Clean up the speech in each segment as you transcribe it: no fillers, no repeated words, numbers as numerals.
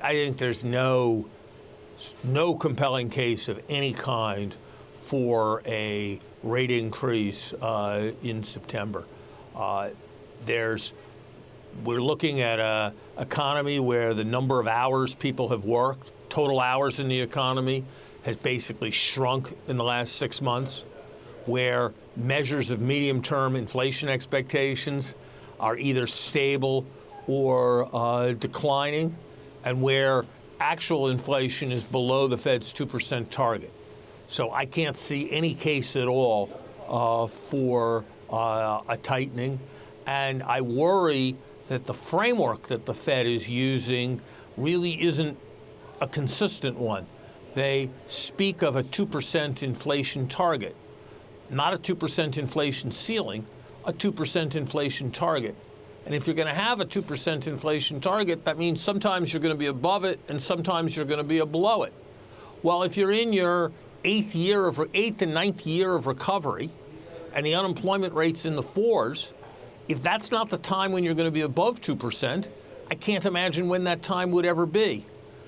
I think there's no compelling case of any kind for a rate increase in September. We're looking at an economy where the number of hours people have worked, total hours in the economy, has basically shrunk in the last 6 months, where measures of medium-term inflation expectations are either stable or declining, and where actual inflation is below the Fed's 2% target. So I can't see any case at all for a tightening. And I worry that the framework that the Fed is using really isn't a consistent one. They speak of a 2% inflation target, not a 2% inflation ceiling, a 2% inflation target. And if you're going to have a 2% inflation target, that means sometimes you're going to be above it and sometimes you're going to be below it. Well, if you're in your eighth and ninth year of recovery and the unemployment rate's in the 4s, if that's not the time when you're going to be above 2%, I can't imagine when that time would ever be.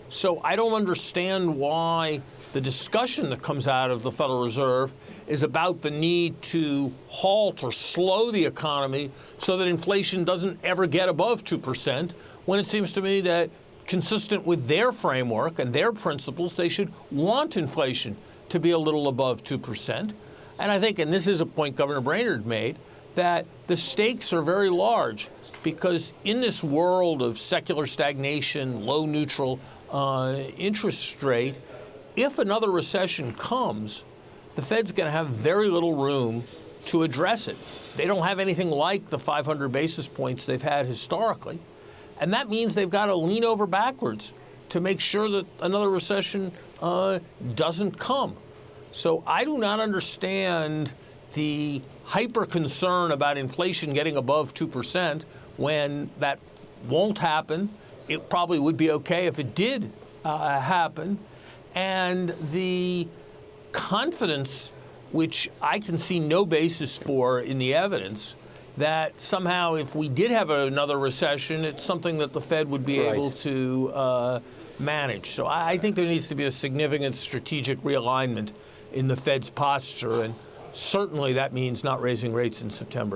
So I don't understand why the discussion that comes out of the Federal Reserve is about the need to halt or slow the economy so that inflation doesn't ever get above 2%, when it seems to me that, consistent with their framework and their principles, they should want inflation to be a little above 2%. And I think, and this is a point Governor Brainerd made, that the stakes are very large, because in this world of secular stagnation, low neutral interest rate, if another recession comes, the Fed's going to have very little room to address it. They don't have anything like the 500 basis points they've had historically. And that means they've got to lean over backwards to make sure that another recession doesn't come. So I do not understand the hyper concern about inflation getting above 2% when that won't happen. It probably would be okay if it did happen. And the confidence, which I can see no basis for in the evidence, that somehow if we did have another recession, it's something that the Fed would be able to manage. So I think there needs to be a significant strategic realignment in the Fed's posture, and certainly that means not raising rates in September.